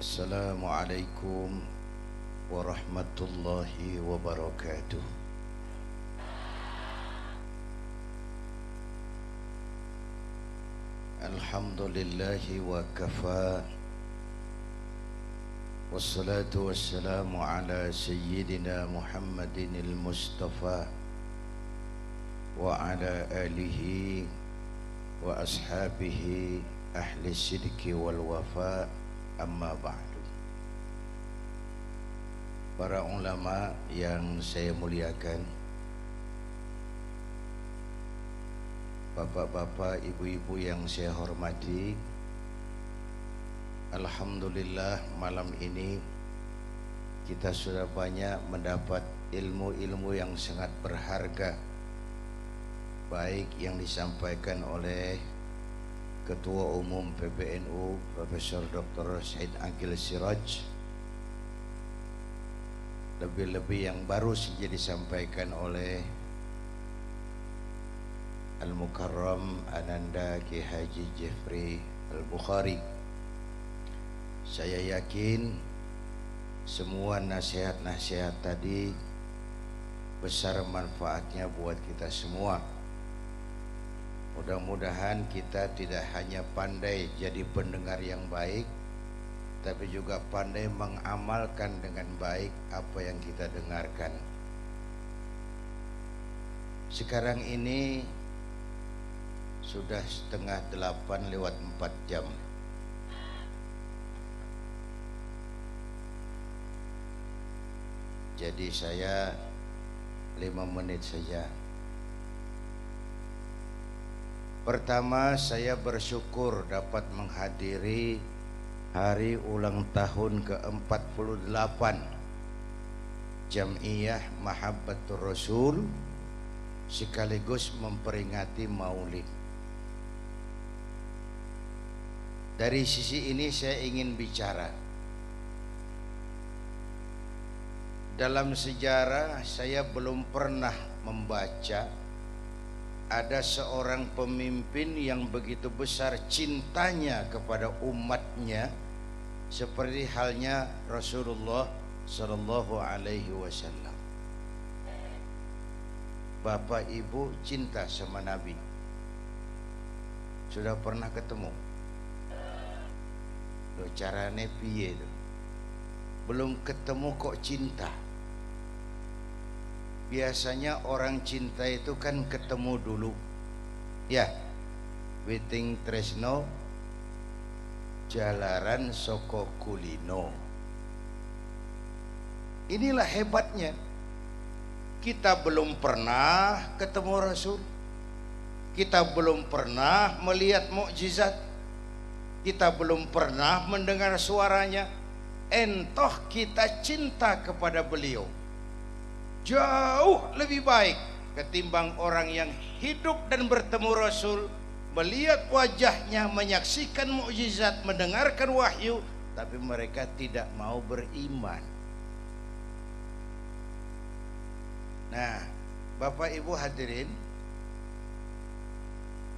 Assalamualaikum warahmatullahi wabarakatuh. Alhamdulillahi wa kafa. Wassalatu wassalamu ala sayyidina Muhammadin al-Mustafa wa ala alihi wa ashabihi ahli sidki wal wafa. Amma ba'du. Para ulama yang saya muliakan, bapak-bapak, ibu-ibu yang saya hormati, alhamdulillah malam ini kita sudah banyak mendapat ilmu-ilmu yang sangat berharga, baik yang disampaikan oleh Ketua Umum PBNU Profesor Dr. Said Aqil Siraj, lebih-lebih yang baru saja disampaikan oleh Al-Mukarram Ananda Ki Haji Jeffrey Al-Bukhari. Saya yakin semua nasihat-nasihat tadi besar manfaatnya buat kita semua. Mudah-mudahan kita tidak hanya pandai jadi pendengar yang baik, tapi juga pandai mengamalkan dengan baik apa yang kita dengarkan. Sekarang ini sudah 7:30 lewat 4 jam. Jadi saya 5 menit saja. Pertama, saya bersyukur dapat menghadiri hari ulang tahun ke-48 Jam'iyah Mahabbatur Rasul, sekaligus memperingati Maulid. Dari sisi ini saya ingin bicara. Dalam sejarah saya belum pernah membaca ada seorang pemimpin yang begitu besar cintanya kepada umatnya seperti halnya Rasulullah Sallallahu Alaihi Wasallam. Bapak Ibu cinta sama Nabi. Sudah pernah ketemu? Loh, carane piye itu? Belum ketemu kok cinta. Biasanya orang cinta itu kan ketemu dulu, ya. Witing tresno jalaran soko kulino. Inilah hebatnya. Kita belum pernah ketemu Rasul, kita belum pernah melihat mukjizat, kita belum pernah mendengar suaranya, entoh kita cinta kepada beliau. Jauh lebih baik ketimbang orang yang hidup dan bertemu Rasul, melihat wajahnya, menyaksikan mukjizat, mendengarkan wahyu, tapi mereka tidak mau beriman. Nah, Bapak Ibu hadirin,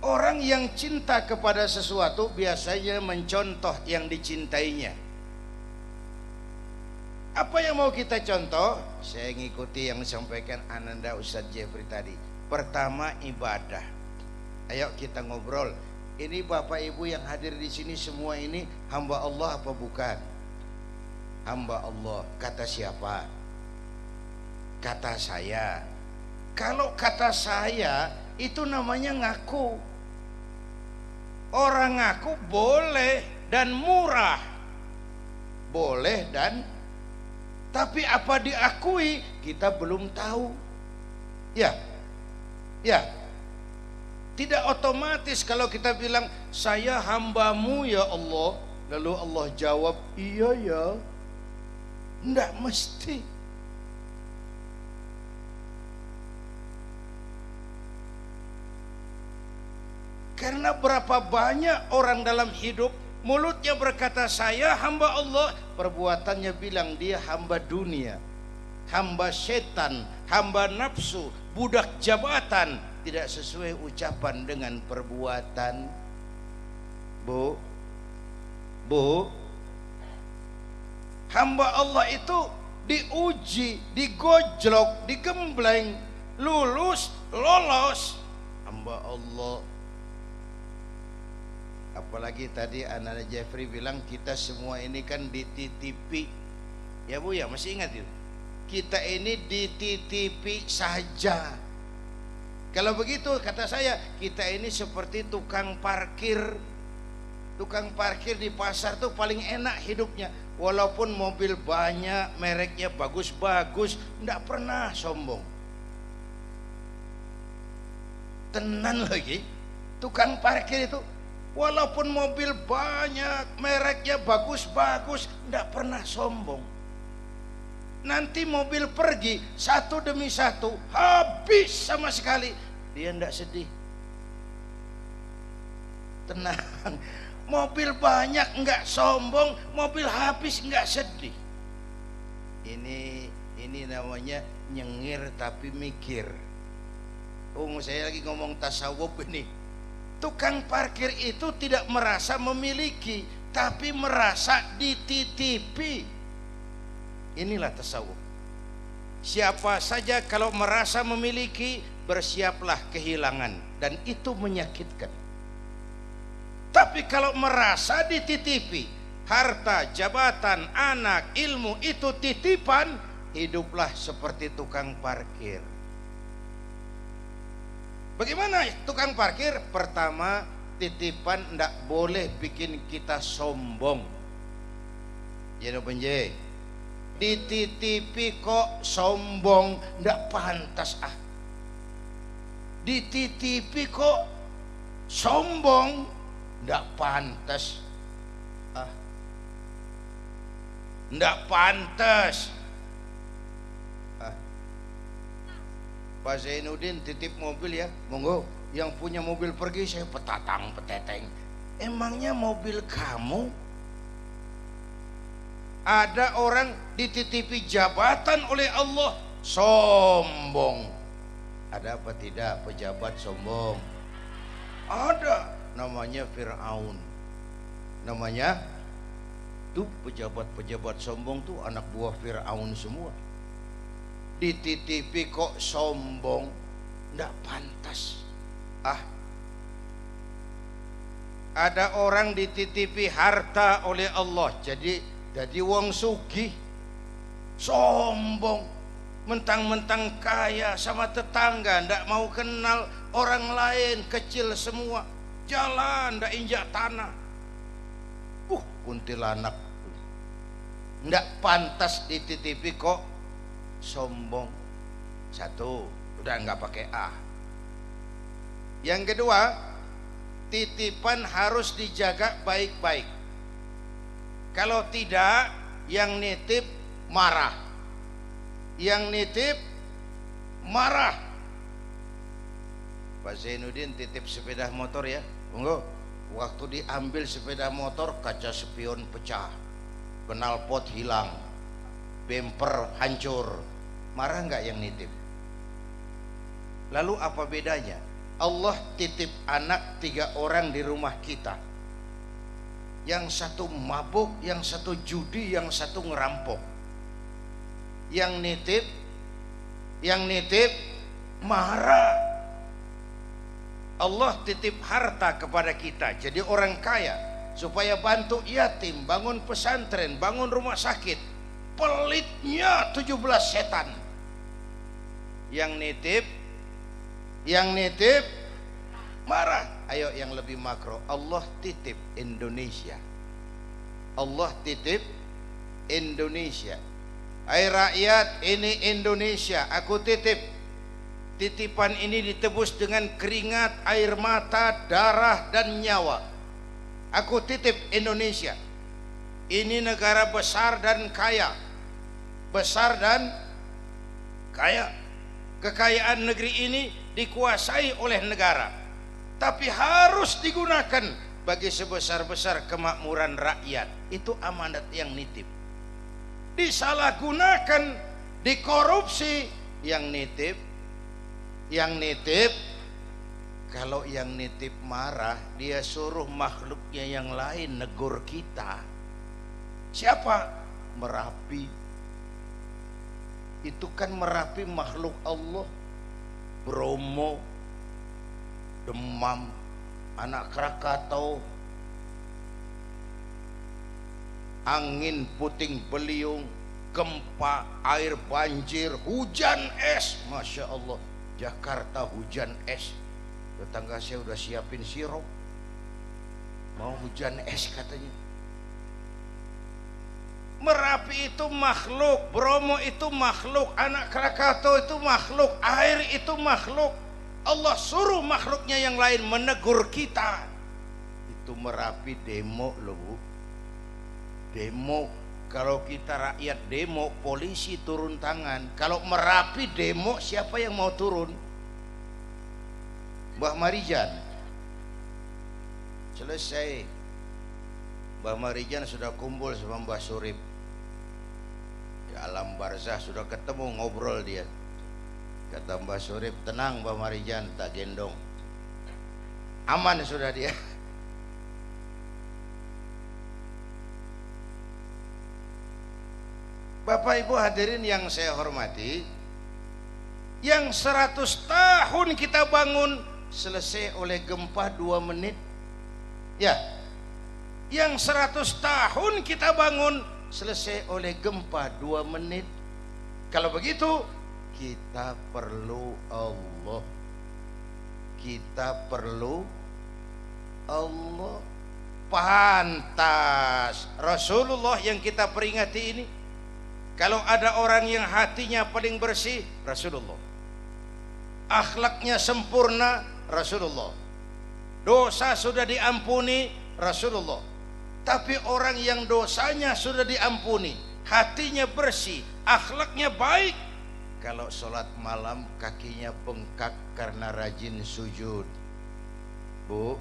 orang yang cinta kepada sesuatu biasanya mencontoh yang dicintainya. Apa yang mau kita contoh? Saya ngikuti yang disampaikan Ananda Ustadz Jeffrey tadi. Pertama, ibadah. Ayo kita ngobrol. Ini Bapak Ibu yang hadir di sini semua ini hamba Allah apa bukan? Hamba Allah. Kata siapa? Kata saya. Kalau kata saya itu namanya ngaku. Orang ngaku boleh dan murah. Boleh dan, tapi apa diakui kita belum tahu. Ya. Ya. Tidak otomatis kalau kita bilang saya hambamu ya Allah, lalu Allah jawab iya ya. Tidak mesti. Karena berapa banyak orang dalam hidup mulutnya berkata saya hamba Allah, perbuatannya bilang dia hamba dunia, hamba setan, hamba nafsu, budak jabatan, tidak sesuai ucapan dengan perbuatan. Bu, Hamba Allah itu diuji, digojlok, digembleng, lulus, lolos. Hamba Allah. Apalagi tadi anak Jeffrey bilang kita semua ini kan dititipi. Ya Bu ya, masih ingat itu? Kita ini dititipi saja. Kalau begitu kata saya, kita ini seperti tukang parkir. Tukang parkir di pasar tuh paling enak hidupnya. Walaupun mobil banyak, mereknya bagus-bagus, enggak pernah sombong. Tenan lagi, tukang parkir itu walaupun mobil banyak, mereknya bagus-bagus, enggak pernah sombong. Nanti mobil pergi satu demi satu, habis sama sekali, dia enggak sedih. Tenang. Mobil banyak enggak sombong, mobil habis enggak sedih. Ini namanya nyengir tapi mikir. Saya lagi ngomong tasawuf ini. Tukang parkir itu tidak merasa memiliki, tapi merasa dititipi. Inilah tasawuf. Siapa saja kalau merasa memiliki, bersiaplah kehilangan, dan itu menyakitkan. Tapi kalau merasa dititipi, harta, jabatan, anak, ilmu itu titipan, hiduplah seperti tukang parkir. Bagaimana tukang parkir? Pertama, titipan tidak boleh bikin kita sombong. Jadi penje, dititipi kok sombong, tidak pantas ah. Dititipi kok sombong, tidak pantas ah, tidak pantas ah. Pak Zainuddin titip mobil ya, monggo. Yang punya mobil pergi, saya petatang peteteng. Emangnya mobil kamu? Ada orang dititipi jabatan oleh Allah, sombong. Ada apa tidak pejabat sombong? Ada. Namanya Fir'aun. Namanya tuh pejabat-pejabat sombong tuh anak buah Fir'aun semua. Dititipi kok sombong, ndak pantas ah. Ada orang dititipi harta oleh Allah, jadi wong sugih, sombong, mentang-mentang kaya sama tetangga, ndak mau kenal orang lain, kecil semua. Jalan ndak injak tanah. Kuntilanak. Ndak pantas dititipi kok sombong. Satu, udah nggak pakai A. Yang kedua, titipan harus dijaga baik-baik. Kalau tidak, yang nitip marah. Yang nitip marah. Pak Zainuddin titip sepeda motor ya, monggo. Waktu diambil sepeda motor, kaca spion pecah, knalpot hilang, bemper hancur. Marah nggak yang nitip? Lalu apa bedanya? Allah titip anak 3 orang di rumah kita. Yang satu mabuk, yang satu judi, yang satu ngerampok. Yang nitip marah. Allah titip harta kepada kita, jadi orang kaya, supaya bantu yatim, bangun pesantren, bangun rumah sakit. Pelitnya 17 setan. Yang nitip marah. Ayo yang lebih makro, Allah titip Indonesia. Allah titip Indonesia. Hai rakyat, ini Indonesia, aku titip. Titipan ini ditebus dengan keringat, air mata, darah dan nyawa. Aku titip Indonesia. Ini negara besar dan kaya. Besar dan kaya. Kekayaan negeri ini dikuasai oleh negara, tapi harus digunakan bagi sebesar-besar kemakmuran rakyat. Itu amanat yang nitip. Disalahgunakan, dikorupsi, yang nitip. Kalau yang nitip marah, dia suruh makhluknya yang lain negur kita. Siapa? Merapi itu kan Merapi makhluk Allah. Bromo, Demam, Anak Krakatau, angin puting beliung, gempa, air banjir, hujan es. Masya Allah, Jakarta hujan es. Tetangga saya udah siapin sirup, mau hujan es katanya. Merapi itu makhluk, Bromo itu makhluk, Anak Krakatau itu makhluk, air itu makhluk. Allah suruh makhluknya yang lain menegur kita. Itu Merapi demo loh Bu. Demo. Kalau kita rakyat demo, polisi turun tangan. Kalau Merapi demo, siapa yang mau turun? Mbah Marijan. Selesai. Mbah Marijan sudah kumpul sama Mbah Surip. Di alam barzah sudah ketemu, ngobrol dia. Kata Mbah Surip, tenang Mbah Marijan, tak gendong. Aman sudah dia. Bapak Ibu hadirin yang saya hormati, yang 100 tahun kita bangun selesai oleh gempa 2 menit. Ya, yang 100 tahun kita bangun selesai oleh gempa 2 menit. Kalau begitu, kita perlu Allah. Kita perlu Allah. Pantas Rasulullah yang kita peringati ini. Kalau ada orang yang hatinya paling bersih, Rasulullah. Akhlaknya sempurna, Rasulullah. Dosa sudah diampuni, Rasulullah. Tapi orang yang dosanya sudah diampuni, hatinya bersih, akhlaknya baik, kalau sholat malam kakinya bengkak karena rajin sujud. Bu,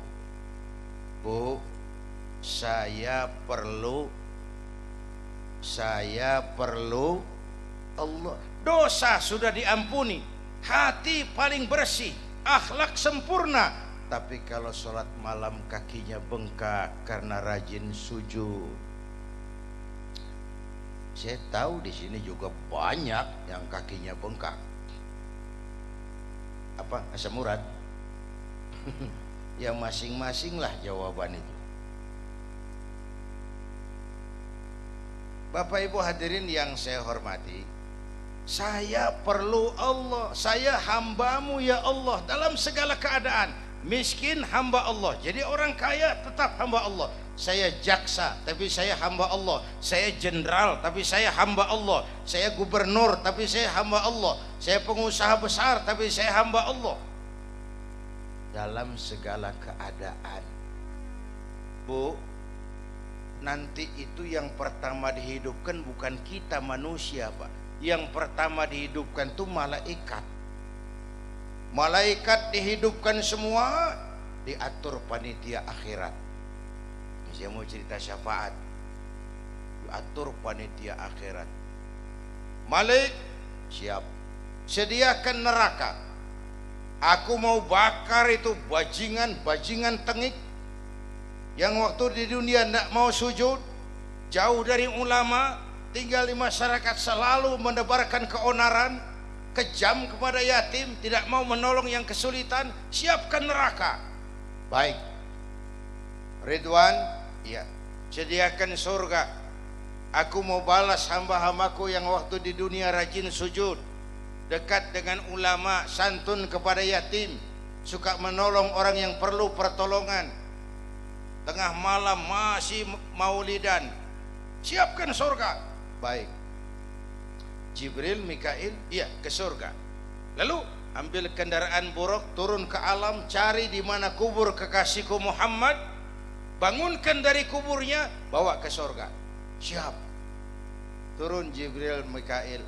saya perlu Allah. Dosa sudah diampuni, hati paling bersih, akhlak sempurna. Tapi kalau sholat malam kakinya bengkak karena rajin sujud. Saya tahu di sini juga banyak yang kakinya bengkak. Apa? Asam urat? Ya masing-masing lah jawaban itu. Bapak Ibu hadirin yang saya hormati, saya perlu Allah, saya hambamu ya Allah dalam segala keadaan. Miskin hamba Allah, jadi orang kaya tetap hamba Allah. Saya jaksa tapi saya hamba Allah. Saya jenderal tapi saya hamba Allah. Saya gubernur tapi saya hamba Allah. Saya pengusaha besar tapi saya hamba Allah. Dalam segala keadaan. Bu, nanti itu yang pertama dihidupkan bukan kita manusia Pak. Yang pertama dihidupkan itu malaikat. Malaikat dihidupkan semua, diatur panitia akhirat. Saya mau cerita syafaat, diatur panitia akhirat. Malik, siap, sediakan neraka. Aku mau bakar itu bajingan tengik yang waktu di dunia tidak mau sujud, jauh dari ulama, tinggal di masyarakat, selalu menebarkan keonaran, kejam kepada yatim, tidak mau menolong yang kesulitan. Siapkan neraka. Baik Ridwan, ya, sediakan surga. Aku mau balas hamba-hambaku yang waktu di dunia rajin sujud, dekat dengan ulama, santun kepada yatim, suka menolong orang yang perlu pertolongan. Tengah malam masih maulidan. Siapkan surga. Baik. Jibril, Mikail, iya ke surga. Lalu ambil kendaraan buruk, turun ke alam, cari di mana kubur kekasihku Muhammad, bangunkan dari kuburnya, bawa ke surga. Siap. Turun Jibril, Mikail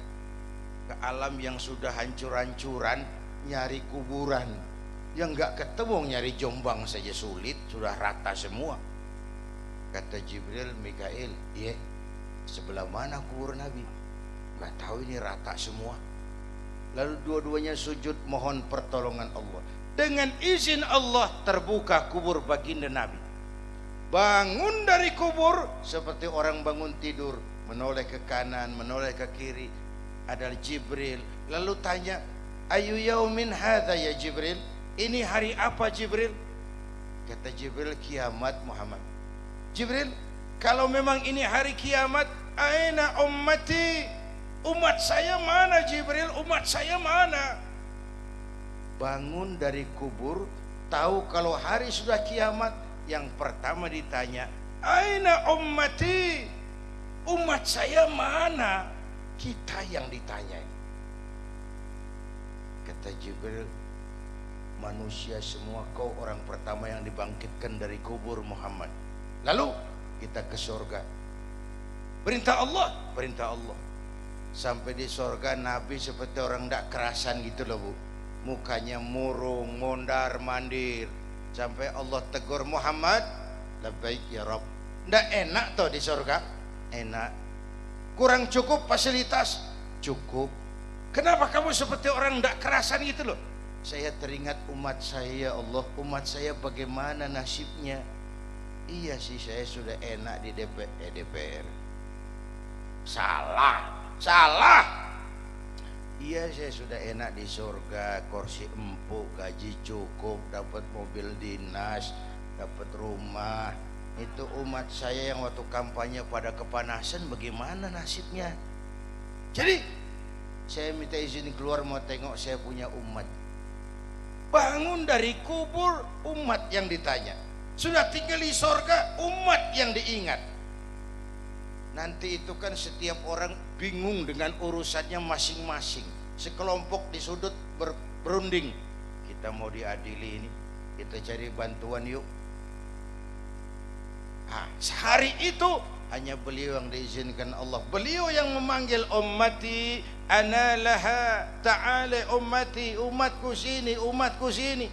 ke alam yang sudah hancur-hancuran, nyari kuburan yang nggak ketemu, nyari Jombang saja sulit, sudah rata semua. Kata Jibril, Mikail, iya, sebelah mana kubur Nabi? Nggak tahu, ini rata semua. Lalu dua-duanya sujud mohon pertolongan Allah. Dengan izin Allah terbuka kubur baginda Nabi. Bangun dari kubur seperti orang bangun tidur, menoleh ke kanan, menoleh ke kiri. Ada Jibril, lalu tanya, ayu yaumin hadza ya Jibril, ini hari apa Jibril? Kata Jibril, kiamat Muhammad. Jibril, kalau memang ini hari kiamat, aina ummati, umat saya mana Jibril, umat saya mana? Bangun dari kubur, tahu kalau hari sudah kiamat, yang pertama ditanya, aina ummati, umat saya mana? Kita yang ditanya. Kata Jibril, manusia semua, kau orang pertama yang dibangkitkan dari kubur Muhammad. Lalu kita ke surga. Perintah Allah, perintah Allah. Sampai di surga Nabi seperti orang tidak kerasan gitu loh bu, mukanya murung, mondar mandir. Sampai Allah tegur Muhammad, labbaik ya Rabb. Tidak enak toh di surga? Enak. Kurang cukup fasilitas? Cukup. Kenapa kamu seperti orang tidak kerasan gitu loh? Saya teringat umat saya, ya Allah, umat saya bagaimana nasibnya? Iya sih, saya sudah enak di DPR. Salah. Iya, saya sudah enak di surga, kursi empuk, gaji cukup, dapat mobil dinas, dapat rumah. Itu umat saya yang waktu kampanye pada kepanasan, bagaimana nasibnya? Jadi saya minta izin keluar mau tengok saya punya umat. Bangun dari kubur, umat yang ditanya. Sudah tinggal di surga, umat yang diingat. Nanti itu kan setiap orang bingung dengan urusannya masing-masing. Sekelompok di sudut berunding, kita mau diadili ini, kita cari bantuan yuk. Sehari itu hanya beliau yang diizinkan Allah. Beliau yang memanggil ummati ana laha ta'ala ummati, umatku sini, umatku sini.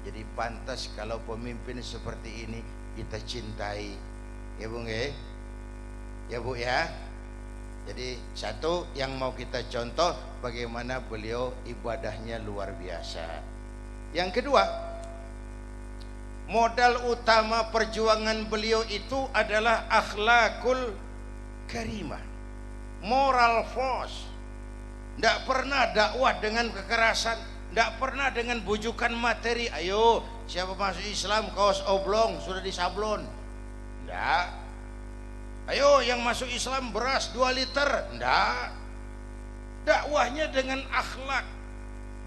Jadi pantas kalau pemimpin seperti ini kita cintai, ya bu nggih? Ya bu ya. Jadi satu yang mau kita contoh bagaimana beliau ibadahnya luar biasa. Yang kedua, modal utama perjuangan beliau itu adalah akhlakul karimah, moral force. Tidak pernah dakwah dengan kekerasan, tidak pernah dengan bujukan materi. Ayo siapa masuk Islam kaos oblong sudah disablon. Tidak. Ayo yang masuk Islam beras 2 liter. Tidak. Dakwahnya dengan akhlak,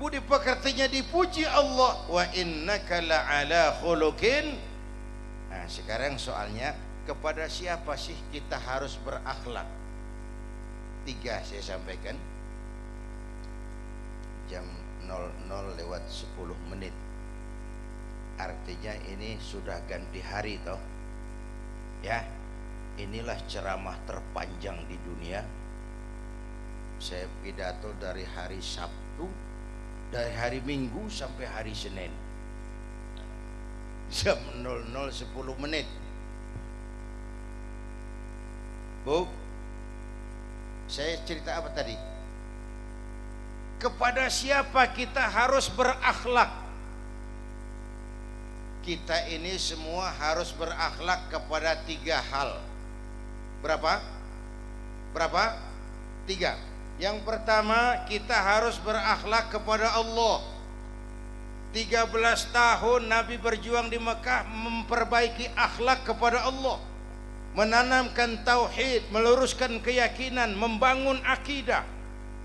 budi pekertinya dipuji Allah, wa innaka la'ala khuluqin. Nah sekarang soalnya, kepada siapa sih kita harus berakhlak? 3 saya sampaikan. Jam 00 lewat 10 menit. Artinya ini sudah ganti hari toh. Ya, inilah ceramah terpanjang di dunia. Saya pidato dari hari Sabtu, dari hari Minggu sampai hari Senin. Jam 00.10 menit. Bu, saya cerita apa tadi? Kepada siapa kita harus berakhlak? Kita ini semua harus berakhlak kepada 3 hal. Berapa? 3. Yang pertama, kita harus berakhlak kepada Allah. 13 tahun Nabi berjuang di Mekah memperbaiki akhlak kepada Allah, menanamkan tauhid, meluruskan keyakinan, membangun akidah.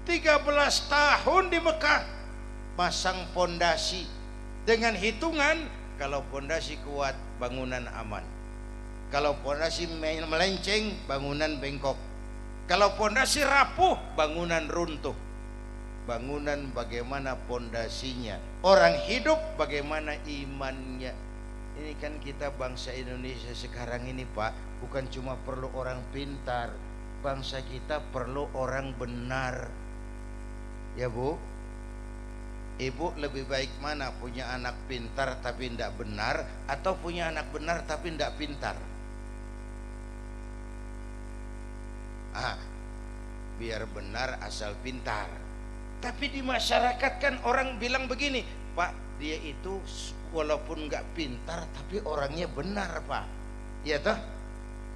13 tahun di Mekah pasang pondasi dengan hitungan, kalau pondasi kuat bangunan aman, kalau pondasi melenceng bangunan bengkok, kalau pondasi rapuh bangunan runtuh. Bangunan bagaimana pondasinya, orang hidup bagaimana imannya. Ini kan kita bangsa Indonesia sekarang ini Pak, bukan cuma perlu orang pintar, bangsa kita perlu orang benar. Ya Bu, Ibu lebih baik mana, punya anak pintar tapi tidak benar, atau punya anak benar tapi tidak pintar? Biar benar asal pintar. Tapi di masyarakat kan orang bilang begini, Pak, dia itu walaupun nggak pintar tapi orangnya benar Pak. Ya toh?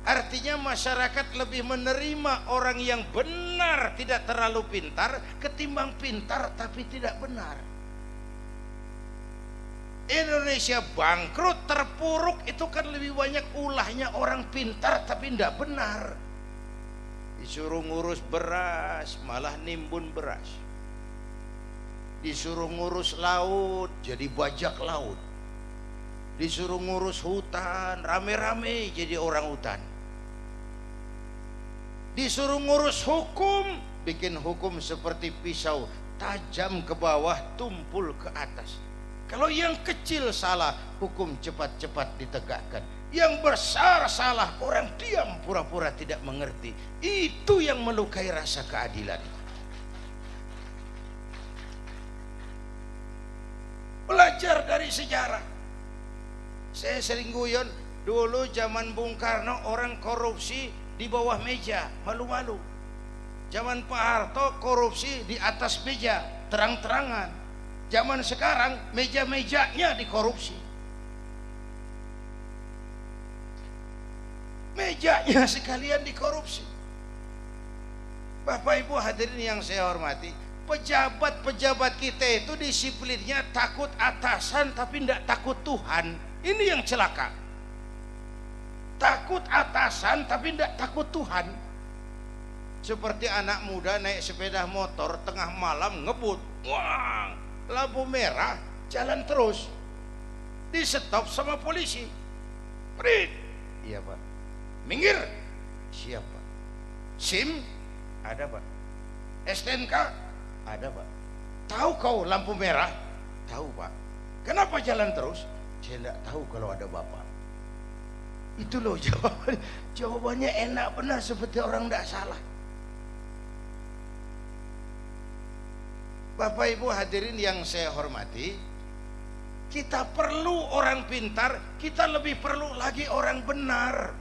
Artinya masyarakat lebih menerima orang yang benar tidak terlalu pintar ketimbang pintar tapi tidak benar. Indonesia bangkrut, terpuruk itu kan lebih banyak ulahnya orang pintar tapi tidak benar. Disuruh ngurus beras malah nimbun beras, disuruh ngurus laut jadi bajak laut, disuruh ngurus hutan rame-rame jadi orang hutan, disuruh ngurus hukum bikin hukum seperti pisau, tajam ke bawah tumpul ke atas. Kalau yang kecil salah, hukum cepat-cepat ditegakkan. Yang besar salah, orang diam pura-pura tidak mengerti. Itu yang melukai rasa keadilan. Belajar dari sejarah. Saya sering guyon, dulu zaman Bung Karno orang korupsi di bawah meja, malu-malu. Zaman Pak Harto korupsi di atas meja, terang-terangan. Zaman sekarang meja-mejanya dikorupsi, mejanya sekalian dikorupsi. Bapak Ibu hadirin yang saya hormati, pejabat-pejabat kita itu disiplinnya takut atasan tapi tidak takut Tuhan. Ini yang celaka. Takut atasan tapi tidak takut Tuhan. Seperti anak muda naik sepeda motor tengah malam ngebut, wah, lampu merah jalan terus, di stop sama polisi. Prit, iya Pak. Minggir, siapa? SIM ada Pak, STNK ada Pak. Tahu kau lampu merah? Tahu Pak. Kenapa jalan terus? Saya tidak tahu kalau ada Bapak. Itu loh jawabannya. Jawabannya enak benar seperti orang tidak salah. Bapak Ibu hadirin yang saya hormati, kita perlu orang pintar, kita lebih perlu lagi orang benar.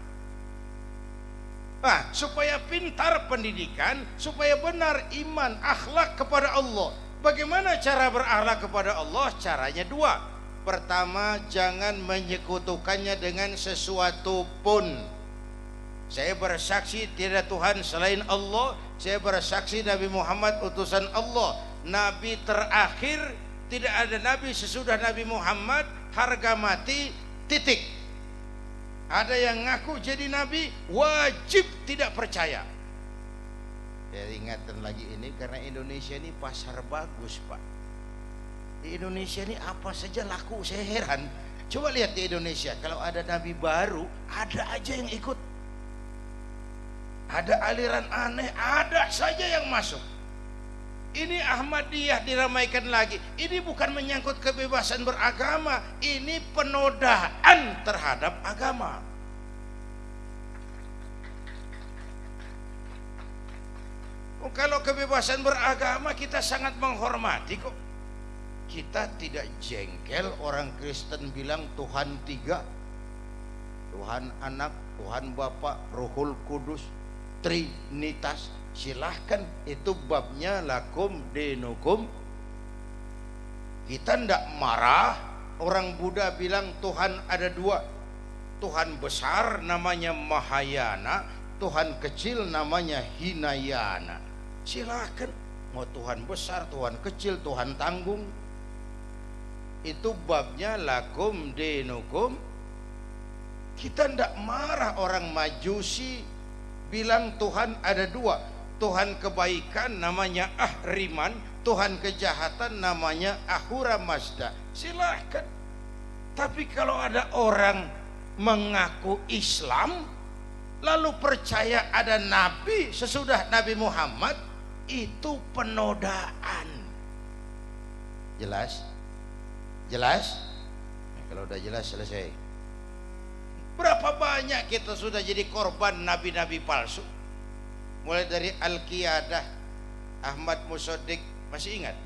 Nah, supaya pintar pendidikan, supaya benar iman, akhlak kepada Allah. Bagaimana cara berakhlak kepada Allah? Caranya dua. Pertama, jangan menyekutukannya dengan sesuatu pun. Saya bersaksi tiada Tuhan selain Allah. Saya bersaksi Nabi Muhammad utusan Allah. Nabi terakhir, tidak ada nabi sesudah Nabi Muhammad, harga mati, titik. Ada yang ngaku jadi nabi, wajib tidak percaya. Saya ingatkan lagi ini karena Indonesia ini pasar bagus Pak. Di Indonesia ini apa saja laku, saya heran. Coba lihat di Indonesia, kalau ada nabi baru, ada aja yang ikut. Ada aliran aneh, ada saja yang masuk. Ini Ahmadiyah diramaikan lagi. Ini bukan menyangkut kebebasan beragama, ini penodaan terhadap agama. Oh, kalau kebebasan beragama kita sangat menghormati kok. Kita tidak jengkel orang Kristen bilang Tuhan tiga, Tuhan Anak, Tuhan Bapa, Ruhul Kudus, Trinitas. Silahkan, itu babnya lakum dinukum. Kita tidak marah. Orang Buddha bilang Tuhan ada dua, Tuhan besar namanya Mahayana, Tuhan kecil namanya Hinayana. Silahkan, mau Tuhan besar, Tuhan kecil, Tuhan tanggung. Itu babnya lakum dinukum. Kita tidak marah orang Majusi bilang Tuhan ada dua, Tuhan kebaikan namanya Ahriman, Tuhan kejahatan namanya Ahura Mazda. Silahkan. Tapi kalau ada orang mengaku Islam lalu percaya ada nabi sesudah Nabi Muhammad, itu penodaan. Jelas? Jelas? Nah, kalau udah jelas selesai. Berapa banyak kita sudah jadi korban nabi-nabi palsu? Mulai dari Al-Qiyadah, Ahmad Musaddiq, masih ingat?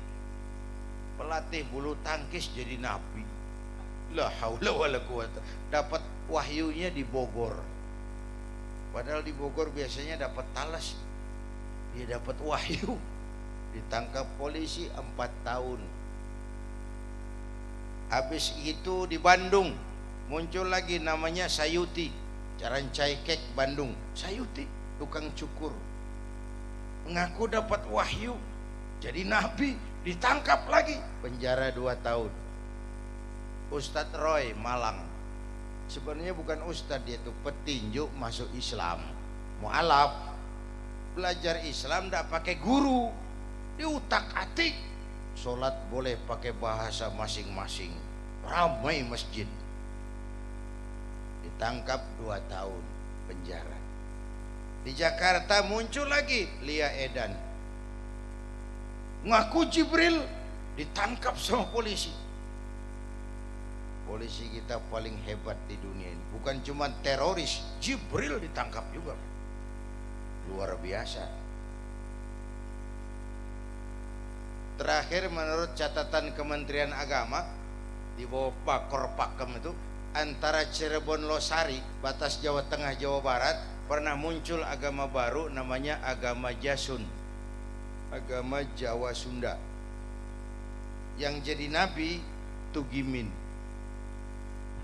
Pelatih bulu tangkis jadi nabi. La haula wala quwata. Dapat wahyunya di Bogor. Padahal di Bogor biasanya dapat talas. Dia dapat wahyu. Ditangkap polisi 4 tahun. Habis itu di Bandung muncul lagi namanya Sayuti. Jalan Caikek Bandung, Sayuti tukang cukur, mengaku dapat wahyu jadi nabi, ditangkap lagi, penjara 2 tahun. Ustadz Roy Malang, sebenarnya bukan ustadz, dia tuh petinju masuk Islam, mualaf, belajar Islam tidak pakai guru, diutak-atik, sholat boleh pakai bahasa masing-masing, ramai masjid, ditangkap 2 tahun penjara. Di Jakarta muncul lagi Lia Edan, ngaku Jibril, ditangkap sama polisi. Polisi kita paling hebat di dunia ini, bukan cuma teroris, Jibril ditangkap juga, luar biasa. Terakhir menurut catatan Kementerian Agama di bawah Pak Korpakem itu, antara Cirebon Losari, batas Jawa Tengah Jawa Barat, pernah muncul agama baru namanya agama Jasun, agama Jawa Sunda. Yang jadi nabi Tugimin.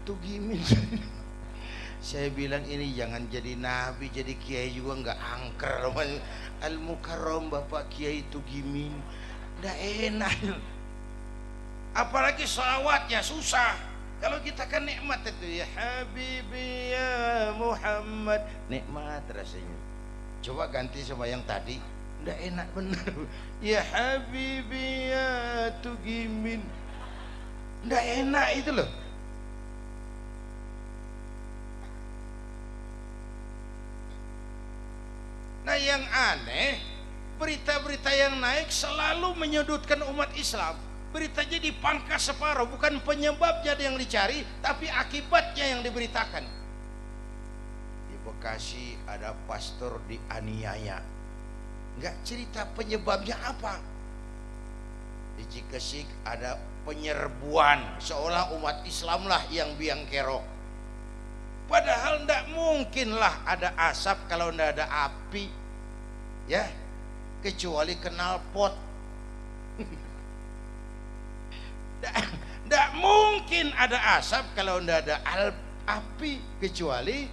Tugimin. Saya bilang ini jangan jadi nabi, jadi kiai juga nggak angker. Al-Mukarram Bapak Kiai Tugimin, nggak enak. Apalagi sholawatnya susah. Kalau kita kan nikmat itu, ya Habibi ya Muhammad, nikmat rasanya. Coba ganti sama yang tadi, nggak enak bener. Ya Habibi ya Tugimin, nggak enak itu loh. Nah yang aneh, berita-berita yang naik selalu menyudutkan umat Islam. Beritanya dipangkas separuh, bukan penyebabnya yang dicari, tapi akibatnya yang diberitakan. Di Bekasi ada pastor dianiaya, nggak cerita penyebabnya apa. Di Cikesik ada penyerbuan, seolah umat Islam lah yang biang kerok. Padahal nggak mungkin lah ada asap kalau nggak ada api, ya, kecuali knalpot. Tidak mungkin ada asap kalau tidak ada api, kecuali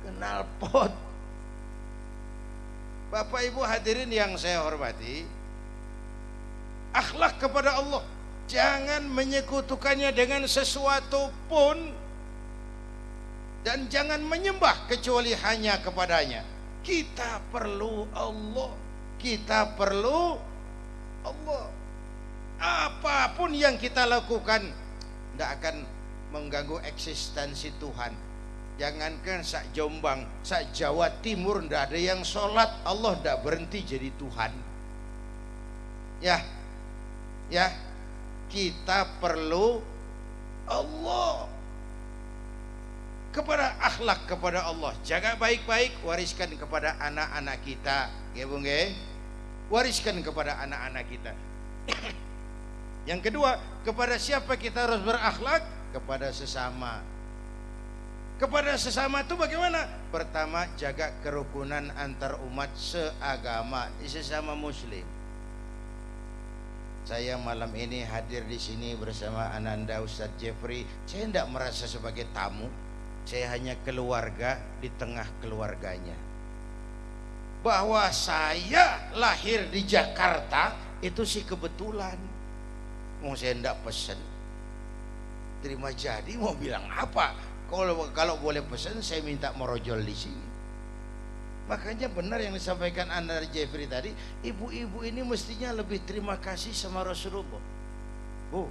knalpot. Bapak Ibu hadirin yang saya hormati, akhlak kepada Allah, jangan menyekutukannya dengan sesuatu pun, dan jangan menyembah kecuali hanya kepadanya. Kita perlu Allah, kita perlu Allah. Apapun yang kita lakukan tidak akan mengganggu eksistensi Tuhan. Jangankan sak Jombang, sak Jawa Timur tidak ada yang sholat, Allah tidak berhenti jadi Tuhan. Ya, ya, kita perlu Allah. Kepada akhlak kepada Allah, jaga baik-baik, wariskan kepada anak-anak kita, ya Bung, wariskan kepada anak-anak kita. Yang kedua, kepada siapa kita harus berakhlak? Kepada sesama. Kepada sesama itu bagaimana? Pertama, jaga kerukunan antar umat seagama, sesama muslim. Saya malam ini hadir di sini bersama Ananda Ustadz Jeffrey. Saya tidak merasa sebagai tamu, saya hanya keluarga di tengah keluarganya. Bahwa saya lahir di Jakarta itu sih kebetulan. Mau saya tidak pesan, terima jadi, mau bilang apa? Kalau boleh pesan, saya minta merojol di sini. Makanya benar yang disampaikan Anda Jeffrey tadi, ibu-ibu ini mestinya lebih terima kasih sama Rasulullah. Bu,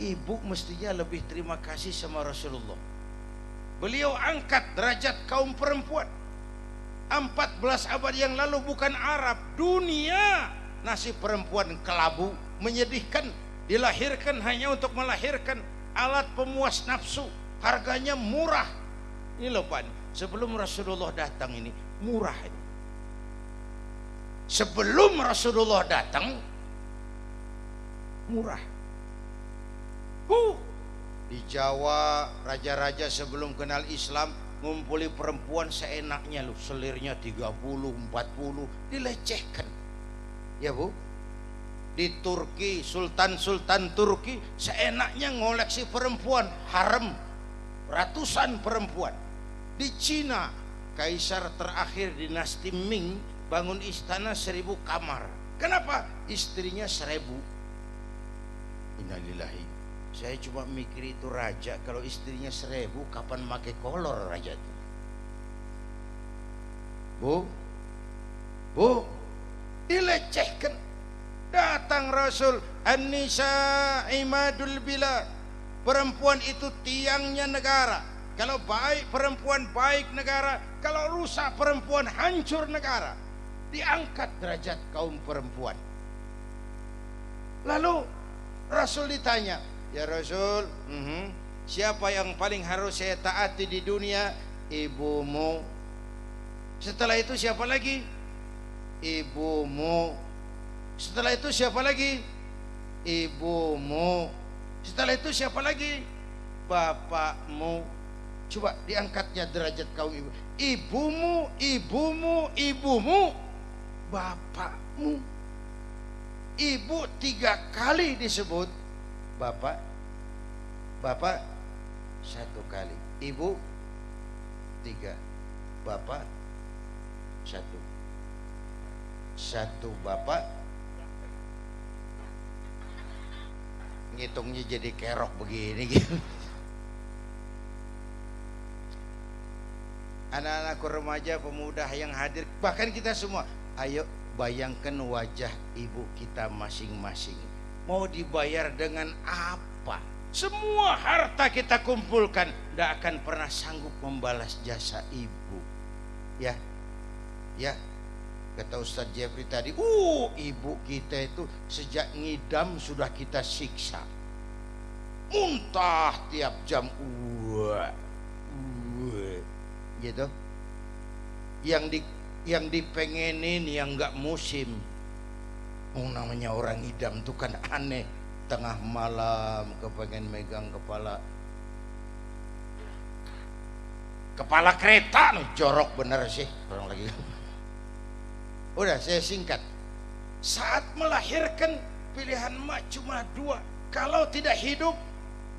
ibu mestinya lebih terima kasih sama Rasulullah. Beliau angkat derajat kaum perempuan 14 abad yang lalu, bukan Arab, dunia. Nasib perempuan kelabu, menyedihkan, dilahirkan hanya untuk melahirkan, alat pemuas nafsu, harganya murah. Ini loh Pak, sebelum Rasulullah datang ini murah ini. Sebelum Rasulullah datang murah. Di Jawa raja-raja sebelum kenal Islam ngumpuli perempuan seenaknya loh, selirnya 30, 40, dilecehkan. Ya Bu, di Turki, sultan-sultan Turki seenaknya ngoleksi perempuan, harem, ratusan perempuan. Di Cina, kaisar terakhir dinasti Ming bangun istana 1000 kamar. Kenapa? Istrinya 1000. Innalillahi. Saya cuma mikir itu raja, kalau istrinya 1000 kapan pakai kolor raja itu? Bu, dilecehkan. Datang Rasul, An-nisa imadul bilad. Perempuan itu tiangnya negara. Kalau baik perempuan, baik negara. Kalau rusak perempuan, hancur negara. Diangkat derajat kaum perempuan. Lalu Rasul ditanya, ya Rasul, siapa yang paling harus saya taati di dunia? Ibumu. Setelah itu siapa lagi? Ibumu. Setelah itu siapa lagi? Ibumu. Setelah itu siapa lagi? Bapakmu. Coba diangkatnya derajat kaum ibu. Ibumu, ibumu, ibumu, bapakmu. Ibu 3 kali disebut, bapak 1 kali, ibu 3, bapak 1 bapak. Ngitungnya jadi kerok begini gitu. Anak-anakku remaja, pemuda yang hadir, bahkan kita semua, ayo bayangkan wajah ibu kita masing-masing. Mau dibayar dengan apa? Semua harta kita kumpulkan, tidak akan pernah sanggup membalas jasa ibu. Ya, kata Ustadz Jeffrey tadi, ibu kita itu sejak ngidam sudah kita siksa, muntah tiap jam, gitu. Yang dipengenin yang nggak musim. Namanya orang ngidam tuh kan aneh, tengah malam kepengen megang kepala kereta, jorok bener sih orang lagi. Udah saya singkat. Saat melahirkan pilihan mak cuma 2. Kalau tidak hidup,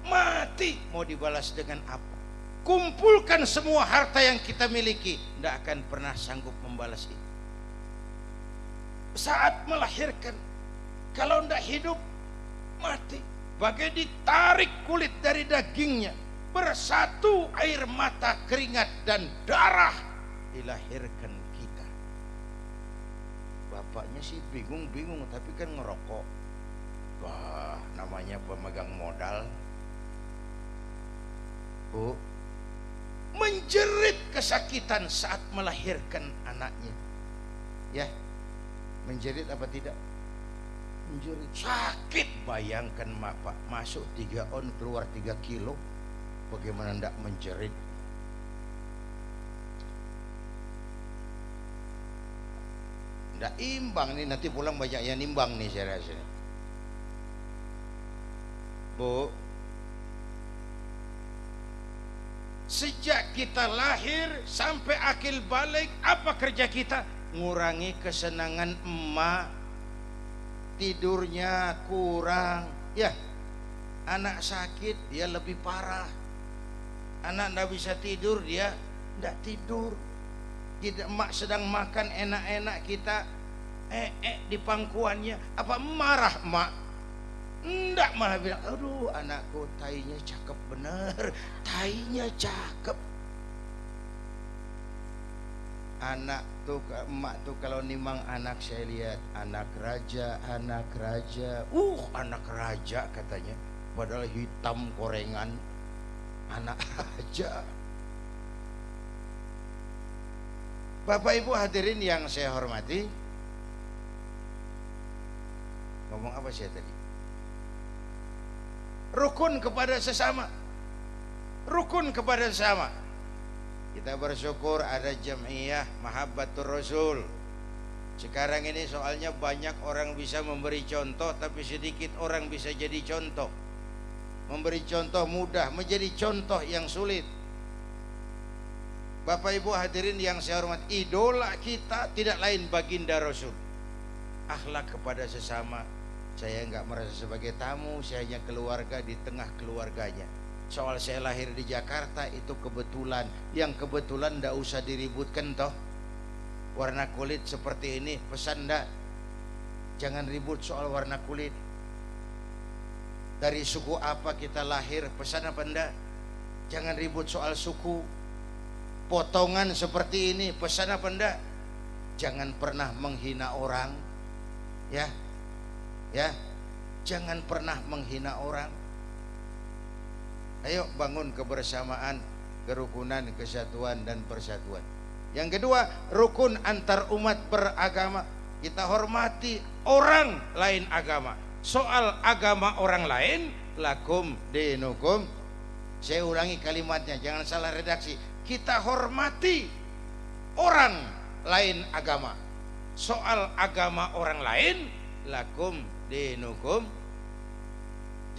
mati. Mau dibalas dengan apa? Kumpulkan semua harta yang kita miliki, tidak akan pernah sanggup membalas itu. Saat melahirkan, kalau tidak hidup, mati. Bagai ditarik kulit dari dagingnya, bersatu air mata, keringat dan darah, dilahirkan kita. Bapaknya sih bingung-bingung, tapi kan ngerokok. Wah, namanya pemegang modal. Bu, menjerit kesakitan saat melahirkan anaknya. Ya, menjerit apa tidak? Menjerit, sakit. Bayangkan bapak masuk 3 on, keluar 3 kilo, bagaimana tidak menjerit? Tidak imbang nih, nanti pulang banyak yang nimbang nih saya rasa. Bu, sejak kita lahir sampai akil balik, apa kerja kita? Ngurangi kesenangan emak, tidurnya kurang. Ya, anak sakit dia lebih parah. Anak tidak bisa tidur, dia tidak tidur. Kita, emak sedang makan enak-enak, kita di pangkuannya, apa marah emak? Enggak, malah bilang, aduh anakku tainya cakep bener, tainya cakep. Anak tuh, emak tuh kalau nimang anak, saya lihat anak raja, anak raja katanya, padahal hitam korengan, anak raja. Bapak Ibu hadirin yang saya hormati, ngomong apa saya tadi? Rukun kepada sesama. Rukun kepada sesama. Kita bersyukur ada Jam'iyah Mahabbatur Rasul. Sekarang ini soalnya banyak orang bisa memberi contoh, tapi sedikit orang bisa jadi contoh. Memberi contoh mudah, menjadi contoh yang sulit. Bapak Ibu hadirin yang saya hormati, idola kita tidak lain baginda Rasul. Akhlak kepada sesama. Saya enggak merasa sebagai tamu, saya hanya keluarga di tengah keluarganya. Soal saya lahir di Jakarta itu kebetulan, yang kebetulan ndak usah diributkan toh. Warna kulit seperti ini, pesan ndak? Jangan ribut soal warna kulit. Dari suku apa kita lahir, pesan apa ndak? Jangan ribut soal suku. Potongan seperti ini, pesan apa ndak? Jangan pernah menghina orang. Ya. Jangan pernah menghina orang. Ayo bangun kebersamaan, kerukunan, kesatuan dan persatuan. Yang kedua, rukun antar umat beragama. Kita hormati orang lain agama. Soal agama orang lain, lakum dinukum. Saya ulangi kalimatnya, jangan salah redaksi. Kita hormati orang lain agama. Soal agama orang lain, lakum dinukum.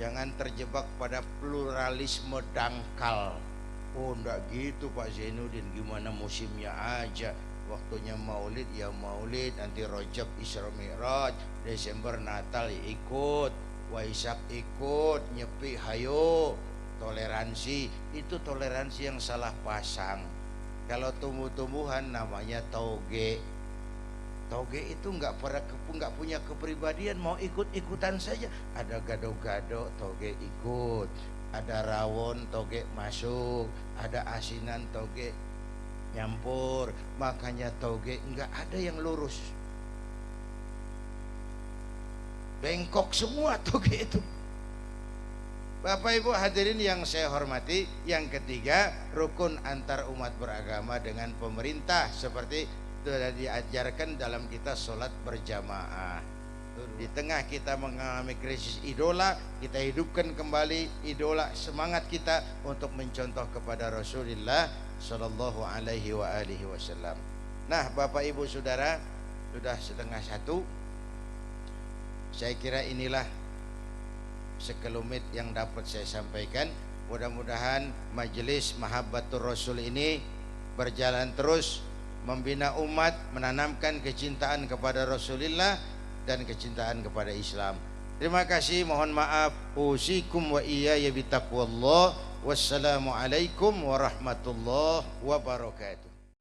Jangan terjebak pada pluralisme dangkal. Oh enggak gitu Pak Zainuddin, gimana musimnya aja, waktunya maulid ya maulid, nanti Rajab Isra Mi'raj, Desember Natal ya ikut, Waisak ikut, Nyepi hayo. Toleransi itu toleransi yang salah pasang. Kalau tumbuh-tumbuhan namanya toge. Toge itu nggak punya kepribadian, mau ikut-ikutan saja. Ada gado-gado, toge ikut. Ada rawon, toge masuk. Ada asinan, toge nyampur. Makanya toge nggak ada yang lurus. Bengkok semua toge itu. Bapak Ibu hadirin yang saya hormati, yang ketiga, rukun antar umat beragama dengan pemerintah seperti sudah diajarkan dalam kita sholat berjamaah. Di tengah kita mengalami krisis idola, kita hidupkan kembali idola, semangat kita untuk mencontoh kepada Rasulullah Sallallahu Alaihi Wasallam. Nah Bapak Ibu Saudara, sudah 12:30. Saya kira inilah sekelumit yang dapat saya sampaikan. Mudah-mudahan majelis Mahabbatur Rasul ini berjalan terus, membina umat, menanamkan kecintaan kepada Rasulullah dan kecintaan kepada Islam. Terima kasih, mohon maaf. Usikum wa iyaya bitaqwallah. Wassalamualaikum warahmatullahi wabarakatuh.